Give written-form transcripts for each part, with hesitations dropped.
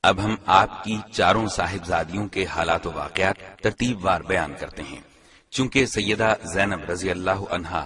اب ہم آپ کی چاروں صاحبزادیوں کے حالات و واقعات ترتیب وار بیان کرتے ہیں۔ چونکہ سیدہ زینب رضی اللہ عنہا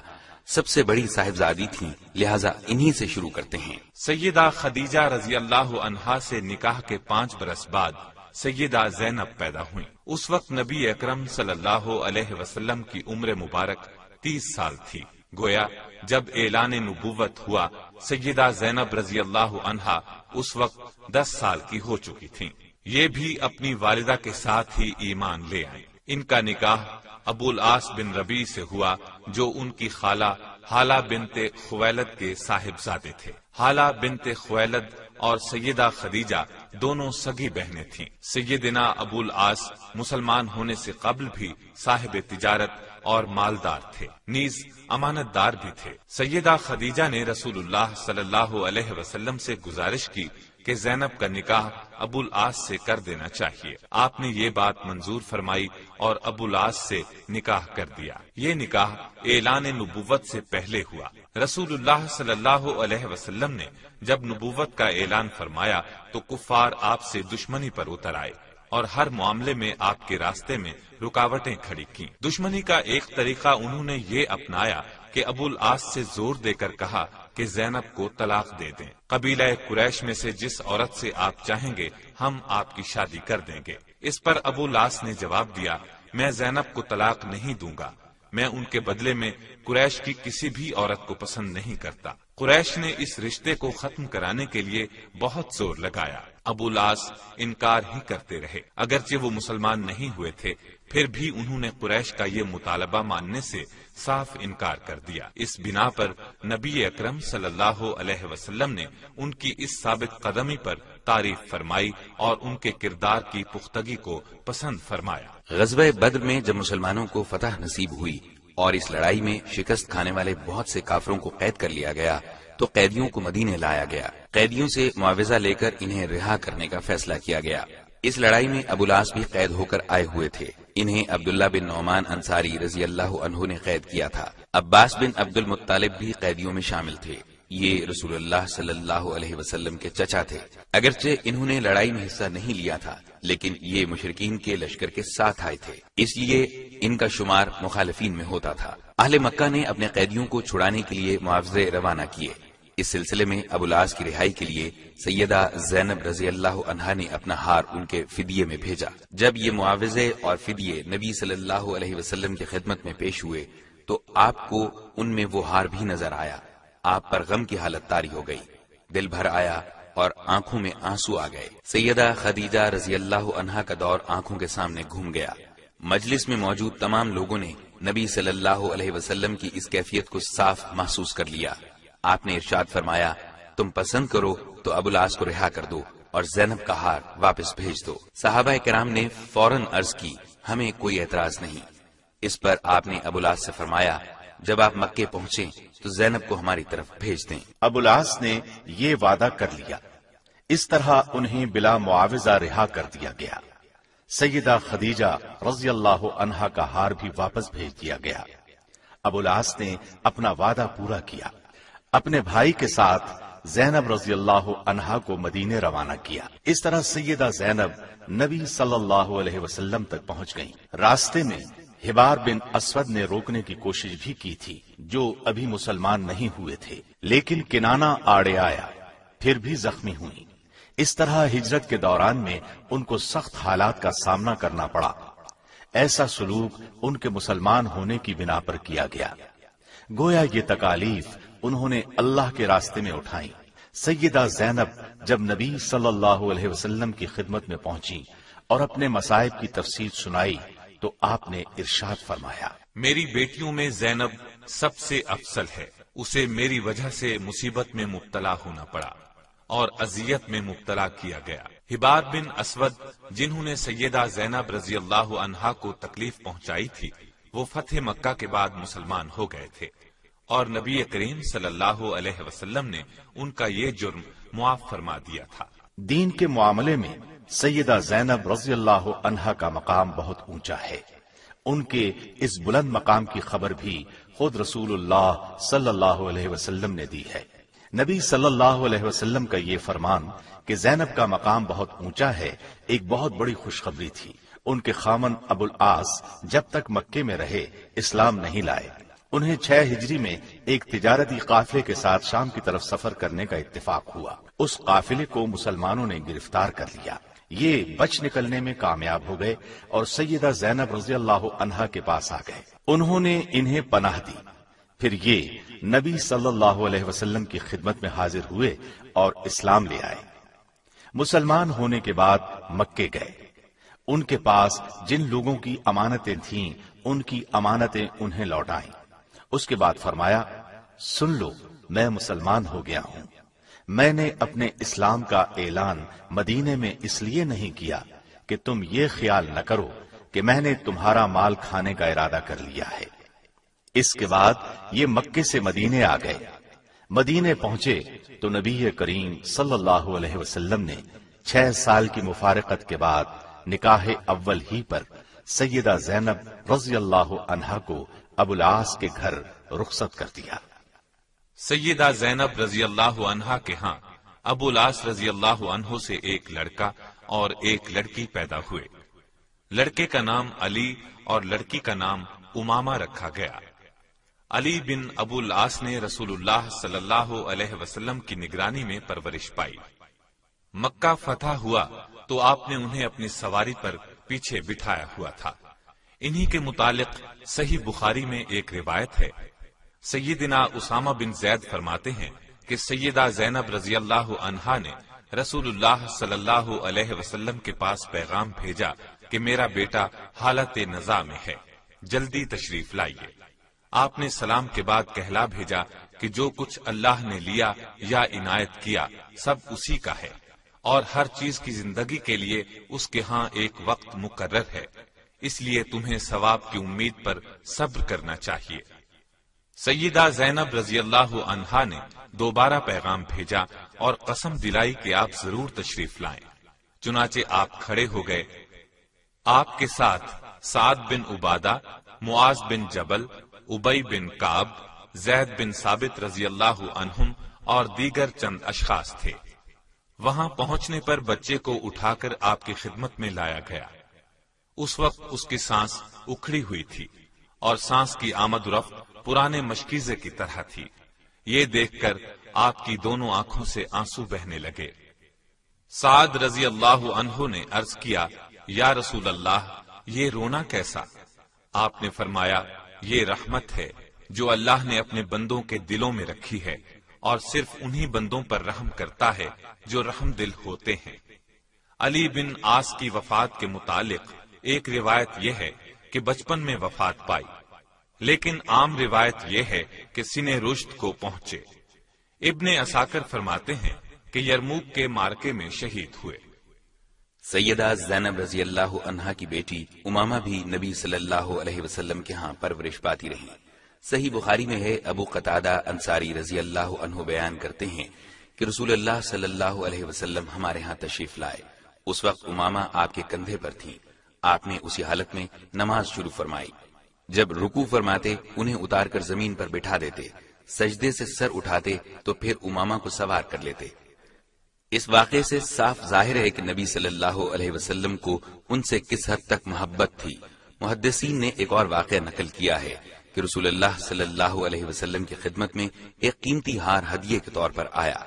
سب سے بڑی صاحبزادی تھیں، لہذا انہی سے شروع کرتے ہیں۔ سیدہ خدیجہ رضی اللہ عنہا سے نکاح کے 5 برس بعد سیدہ زینب پیدا ہوئیں۔ اس وقت نبی اکرم صلی اللہ علیہ وسلم کی عمر مبارک 30 سال تھی۔ گویا جب اعلان نبوت ہوا، سیدہ زینب رضی اللہ عنہا اس وقت 10 سال کی ہو چکی تھیں۔ یہ بھی اپنی والدہ کے ساتھ ہی ایمان لے آئیں۔ ان کا نکاح ابو العاص بن ربیع سے ہوا، جو ان کی خالہ حالہ بنت خویلد کے صاحبزادے تھے۔ حالہ بنت خویلد اور سیدہ خدیجہ دونوں سگی بہنیں تھیں۔ سیدنا ابو العاص مسلمان ہونے سے قبل بھی صاحب تجارت اور مالدار تھے، نیز امانت دار بھی تھے۔ سیدہ خدیجہ نے رسول اللہ صلی اللہ علیہ وسلم سے گزارش کی کہ زینب کا نکاح ابو العاص سے کر دینا چاہیے۔ آپ نے یہ بات منظور فرمائی اور ابو العاص سے نکاح کر دیا۔ یہ نکاح اعلان نبوت سے پہلے ہوا۔ رسول اللہ صلی اللہ علیہ وسلم نے جب نبوت کا اعلان فرمایا تو کفار آپ سے دشمنی پر اتر آئے اور ہر معاملے میں آپ کے راستے میں رکاوٹیں کھڑی کی۔ دشمنی کا ایک طریقہ انہوں نے یہ اپنایا کہ ابو العاص سے زور دے کر کہا کہ زینب کو طلاق دے دیں۔ قبیلہ قریش میں سے جس عورت سے آپ چاہیں گے ہم آپ کی شادی کر دیں گے۔ اس پر ابو العاص نے جواب دیا، میں زینب کو طلاق نہیں دوں گا، میں ان کے بدلے میں قریش کی کسی بھی عورت کو پسند نہیں کرتا۔ قریش نے اس رشتے کو ختم کرانے کے لیے بہت زور لگایا۔ ابو العاص انکار ہی کرتے رہے، اگرچہ وہ مسلمان نہیں ہوئے تھے، پھر بھی انہوں نے قریش کا یہ مطالبہ ماننے سے صاف انکار کر دیا۔ اس بنا پر نبی اکرم صلی اللہ علیہ وسلم نے ان کی اس ثابت قدمی پر تعریف فرمائی اور ان کے کردار کی پختگی کو پسند فرمایا۔ غزوہ بدر میں جب مسلمانوں کو فتح نصیب ہوئی اور اس لڑائی میں شکست کھانے والے بہت سے کافروں کو قید کر لیا گیا تو قیدیوں کو مدینے لایا گیا۔ قیدیوں سے معاوضہ لے کر انہیں رہا کرنے کا فیصلہ کیا گیا۔ اس لڑائی میں ابو العاص بھی قید ہو کر آئے ہوئے تھے۔ انہیں عبداللہ بن نعمان انصاری رضی اللہ عنہ نے قید کیا تھا۔ عباس بن عبد المطلب بھی قیدیوں میں شامل تھے۔ یہ رسول اللہ صلی اللہ علیہ وسلم کے چچا تھے۔ اگرچہ انہوں نے لڑائی میں حصہ نہیں لیا تھا، لیکن یہ مشرکین کے لشکر کے ساتھ آئے تھے، اس لیے ان کا شمار مخالفین میں ہوتا تھا۔ اہل مکہ نے اپنے قیدیوں کو چھڑانے کے لیے معاوضے روانہ کیے۔ اس سلسلے میں ابو العاص کی رہائی کے لیے سیدہ زینب رضی اللہ عنہا نے اپنا ہار ان کے فدیے میں بھیجا۔ جب یہ معاوضے اور فدیے نبی صلی اللہ علیہ وسلم کی خدمت میں پیش ہوئے تو آپ کو ان میں وہ ہار بھی نظر آیا۔ آپ پر غم کی حالت طاری ہو گئی، دل بھر آیا اور آنکھوں میں آنسو آ گئے۔ سیدہ خدیجہ رضی اللہ عنہا کا دور آنکھوں کے سامنے گھوم گیا۔ مجلس میں موجود تمام لوگوں نے نبی صلی اللہ علیہ وسلم کی اس کیفیت کو صاف محسوس کر لیا۔ آپ نے ارشاد فرمایا، تم پسند کرو تو ابو العاص کو رہا کر دو اور زینب کا ہار واپس بھیج دو۔ صحابہ کرام نے فوراً عرض کی، ہمیں کوئی اعتراض نہیں۔ اس پر آپ نے ابو العاص سے فرمایا، جب آپ مکے پہنچیں تو زینب کو ہماری طرف بھیج دیں۔ ابو العاص نے یہ وعدہ کر لیا۔ اس طرح انہیں بلا معاوضہ رہا کر دیا گیا۔ سیدہ خدیجہ رضی اللہ عنہا کا ہار بھی واپس بھیج دیا گیا۔ ابو العاص نے اپنا وعدہ پورا کیا، اپنے بھائی کے ساتھ زینب رضی اللہ عنہا کو مدینے روانہ کیا۔ اس طرح سیدہ زینب نبی صلی اللہ علیہ وسلم تک پہنچ گئیں۔ راستے میں حبار بن اسود نے روکنے کی کوشش بھی کی تھی، جو ابھی مسلمان نہیں ہوئے تھے، لیکن کنانہ آڑے آیا، پھر بھی زخمی ہوئی۔ اس طرح ہجرت کے دوران میں ان کو سخت حالات کا سامنا کرنا پڑا۔ ایسا سلوک ان کے مسلمان ہونے کی بنا پر کیا گیا، گویا یہ تکالیف انہوں نے اللہ کے راستے میں اٹھائیں۔ سیدہ زینب جب نبی صلی اللہ علیہ وسلم کی خدمت میں پہنچی اور اپنے مصائب کی تفصیل سنائی تو آپ نے ارشاد فرمایا، میری بیٹیوں میں زینب سب سے افضل ہے، اسے میری وجہ سے مصیبت میں مبتلا ہونا پڑا اور اذیت میں مبتلا کیا گیا۔ حبار بن اسود جنہوں نے سیدہ زینب رضی اللہ عنہا کو تکلیف پہنچائی تھی، وہ فتح مکہ کے بعد مسلمان ہو گئے تھے اور نبی کریم صلی اللہ علیہ وسلم نے ان کا یہ جرم معاف فرما دیا تھا۔ دین کے معاملے میں سیدہ زینب رضی اللہ عنہا کا مقام بہت اونچا ہے۔ ان کے اس بلند مقام کی خبر بھی خود رسول اللہ صلی اللہ علیہ وسلم نے دی ہے۔ نبی صلی اللہ علیہ وسلم کا یہ فرمان کہ زینب کا مقام بہت اونچا ہے ایک بہت بڑی خوشخبری تھی۔ ان کے خامن ابو العاص جب تک مکے میں رہے اسلام نہیں لائے۔ انہیں 6 ہجری میں ایک تجارتی قافلے کے ساتھ شام کی طرف سفر کرنے کا اتفاق ہوا۔ اس قافلے کو مسلمانوں نے گرفتار کر لیا۔ یہ بچ نکلنے میں کامیاب ہو گئے اور سیدہ زینب رضی اللہ عنہا کے پاس آ گئے۔ انہوں نے انہیں پناہ دی۔ پھر یہ نبی صلی اللہ علیہ وسلم کی خدمت میں حاضر ہوئے اور اسلام لے آئے۔ مسلمان ہونے کے بعد مکے گئے۔ ان کے پاس جن لوگوں کی امانتیں تھیں ان کی امانتیں انہیں لوٹائیں۔ اس کے بعد فرمایا، سن لو میں مسلمان ہو گیا ہوں۔ میں نے اپنے اسلام کا اعلان مدینے میں اس لیے نہیں کیا کہ تم یہ خیال نہ کرو کہ میں نے تمہارا مال کھانے کا ارادہ کر لیا ہے۔ اس کے بعد یہ مکے سے مدینے آ گئے۔ مدینے پہنچے تو نبی کریم صلی اللہ علیہ وسلم نے 6 سال کی مفارقت کے بعد نکاح اول ہی پر سیدہ زینب رضی اللہ عنہا کو ابو العاص کے گھر رخصت کر دیا۔ سیدہ زینب رضی اللہ عنہا کے ہاں ابو العاص رضی اللہ عنہ سے ایک لڑکا اور ایک لڑکی پیدا ہوئے۔ لڑکے کا نام علی اور لڑکی کا نام امامہ رکھا گیا۔ علی بن ابو العاص نے رسول اللہ صلی اللہ علیہ وسلم کی نگرانی میں پرورش پائی۔ مکہ فتح ہوا تو آپ نے انہیں اپنی سواری پر پیچھے بٹھایا ہوا تھا۔ انہی کے متعلق صحیح بخاری میں ایک روایت ہے۔ سیدنا اسامہ بن زید فرماتے ہیں کہ سیدہ زینب رضی اللہ عنہا نے رسول اللہ صلی اللہ علیہ وسلم کے پاس پیغام بھیجا کہ میرا بیٹا حالت نزاع میں ہے، جلدی تشریف لائیے۔ آپ نے سلام کے بعد کہلا بھیجا کہ جو کچھ اللہ نے لیا یا عنایت کیا سب اسی کا ہے، اور ہر چیز کی زندگی کے لیے اس کے ہاں ایک وقت مقرر ہے، اس لیے تمہیں ثواب کی امید پر صبر کرنا چاہیے۔ سیدہ زینب رضی اللہ عنہا نے دوبارہ پیغام بھیجا اور قسم دلائی کہ آپ ضرور تشریف لائیں۔ چنانچہ آپ کھڑے ہو گئے۔ آپ کے ساتھ سعد بن عبادہ، معاذ بن جبل، ابی بن کعب، زید بن ثابت رضی اللہ عنہم اور دیگر چند اشخاص تھے۔ وہاں پہنچنے پر بچے کو اٹھا کر آپ کی خدمت میں لایا گیا۔ اس وقت اس کی سانس اکھڑی ہوئی تھی اور سانس کی آمد و رفت پرانے مشکیزے کی طرح تھی۔ یہ دیکھ کر آپ کی دونوں آنکھوں سے آنسو بہنے لگے۔ سعد رضی اللہ عنہ نے عرض کیا، یا رسول اللہ، یہ رونا کیسا؟ آپ نے فرمایا، یہ رحمت ہے جو اللہ نے اپنے بندوں کے دلوں میں رکھی ہے، اور صرف انہی بندوں پر رحم کرتا ہے جو رحم دل ہوتے ہیں۔ علی بن عاص کی وفات کے متعلق ایک روایت یہ ہے کہ بچپن میں وفات پائی، لیکن عام روایت یہ ہے کہ سن رشد کو پہنچے۔ ابن عساکر فرماتے ہیں کہ یرموک کے معرکے میں شہید ہوئے۔ سیدہ زینب رضی اللہ عنہا کی بیٹی امامہ بھی نبی صلی اللہ علیہ وسلم کے ہاں پرورش پاتی رہی۔ صحیح بخاری میں ہے، ابو قتادہ انصاری رضی اللہ عنہ بیان کرتے ہیں کہ رسول اللہ صلی اللہ علیہ وسلم ہمارے ہاں تشریف لائے۔ اس وقت امامہ آپ کے کندھے پر تھیں۔ آپ نے اسی حالت میں نماز شروع فرمائی۔ جب رکوع فرماتے انہیں اتار کر زمین پر بٹھا دیتے، سجدے سے سر اٹھاتے تو پھر امامہ کو سوار کر لیتے۔ اس واقعے سے صاف ظاہر ہے کہ نبی صلی اللہ علیہ وسلم کو ان سے کس حد تک محبت تھی۔ محدثین نے ایک اور واقعہ نقل کیا ہے کہ رسول اللہ صلی اللہ علیہ وسلم کی خدمت میں ایک قیمتی ہار ہدیے کے طور پر آیا۔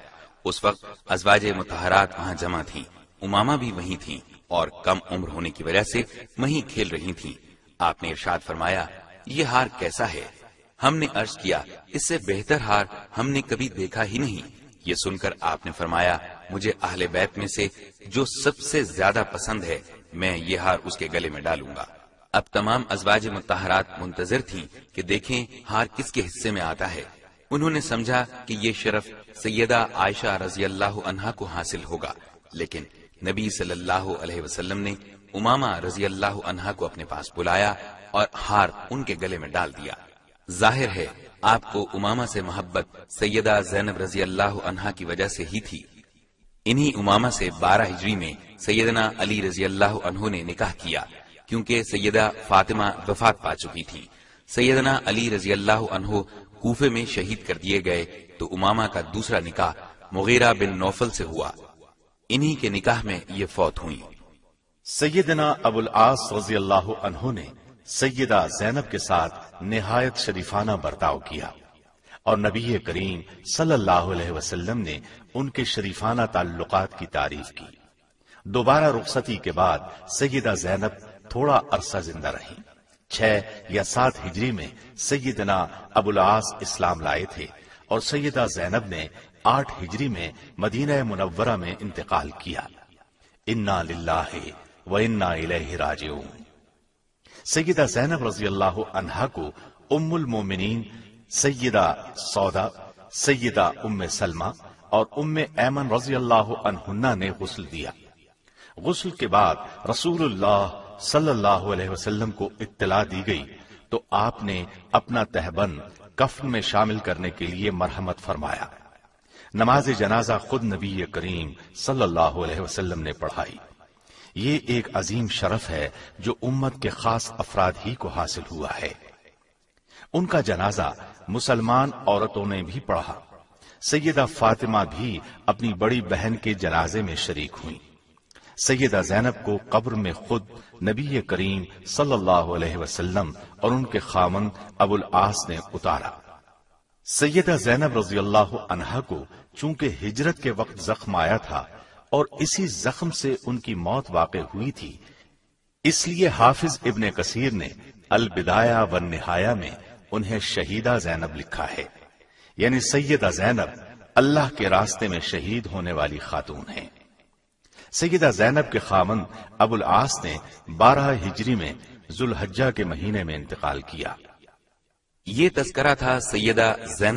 اس وقت ازواج مطہرات وہاں جمع تھیں، امامہ بھی وہیں تھیں اور کم عمر ہونے کی وجہ سے وہیں کھیل رہی تھیں۔ آپ نے ارشاد فرمایا، یہ ہار کیسا ہے؟ ہم نے عرض کیا، اس سے بہتر ہار ہم نے کبھی دیکھا ہی نہیں۔ یہ سن کر آپ نے فرمایا، مجھے اہل بیت میں سے جو سب سے زیادہ پسند ہے میں یہ ہار اس کے گلے میں ڈالوں گا۔ اب تمام ازواج مطہرات منتظر تھیں کہ دیکھیں ہار کس کے حصے میں آتا ہے۔ انہوں نے سمجھا کہ یہ شرف سیدہ عائشہ رضی اللہ عنہا کو حاصل ہوگا، لیکن نبی صلی اللہ علیہ وسلم نے امامہ رضی اللہ عنہا کو اپنے پاس بلایا اور ہار ان کے گلے میں ڈال دیا۔ ظاہر ہے آپ کو امامہ سے محبت سیدہ زینب رضی اللہ عنہا کی وجہ سے ہی تھی۔ انہی امامہ سے 12 ہجری میں سیدنا علی رضی اللہ عنہ نے نکاح کیا، کیونکہ سیدہ فاطمہ وفات پا چکی تھی۔ سیدنا علی رضی اللہ عنہ کوفے میں شہید کر دیے گئے تو امامہ کا دوسرا نکاح مغیرہ بن نوفل سے ہوا، انہی کے نکاح میں یہ فوت ہوئی۔ سیدنا ابو العاص رضی اللہ عنہ نے سیدہ زینب کے ساتھ نہایت شریفانہ برتاؤ کیا، اور نبی کریم صلی اللہ علیہ وسلم نے ان کے شریفانہ تعلقات کی تعریف کی۔ دوبارہ رخصتی کے بعد سیدہ زینب تھوڑا عرصہ زندہ رہیں۔ 6 یا 7 ہجری میں سیدنا ابو العاص اسلام لائے تھے، اور سیدہ زینب نے 8 ہجری میں مدینہ منورہ میں انتقال کیا۔ انا للہ و انا الیہ راجعون۔ سیدہ زینب رضی اللہ عنہا کو ام المومنین سیدہ سودا، سیدہ ام سلمہ اور ام ایمن رضی اللہ عنہن نے غسل دیا۔ غسل کے بعد رسول اللہ صلی اللہ علیہ وسلم کو اطلاع دی گئی تو آپ نے اپنا تہبند کفن میں شامل کرنے کے لیے مرحمت فرمایا۔ نماز جنازہ خود نبی کریم صلی اللہ علیہ وسلم نے پڑھائی۔ یہ ایک عظیم شرف ہے جو امت کے خاص افراد ہی کو حاصل ہوا ہے۔ ان کا جنازہ مسلمان عورتوں نے بھی پڑھا۔ سیدہ فاطمہ بھی اپنی بڑی بہن کے جنازے میں شریک ہوئی۔ سیدہ زینب کو قبر میں خود نبی کریم صلی اللہ علیہ وسلم اور ان کے خاوند ابو العاص نے اتارا۔ سیدہ زینب رضی اللہ عنہا کو چونکہ ہجرت کے وقت زخم آیا تھا اور اسی زخم سے ان کی موت واقع ہوئی تھی، اس لیے حافظ ابن کثیر نے البدایہ والنہایہ میں انہیں شہیدہ زینب لکھا ہے، یعنی سیدہ زینب اللہ کے راستے میں شہید ہونے والی خاتون ہیں۔ سیدہ زینب کے خاوند ابو العاص نے 12 ہجری میں ذوالحجہ کے مہینے میں انتقال کیا۔ یہ تذکرہ تھا سیدہ زینب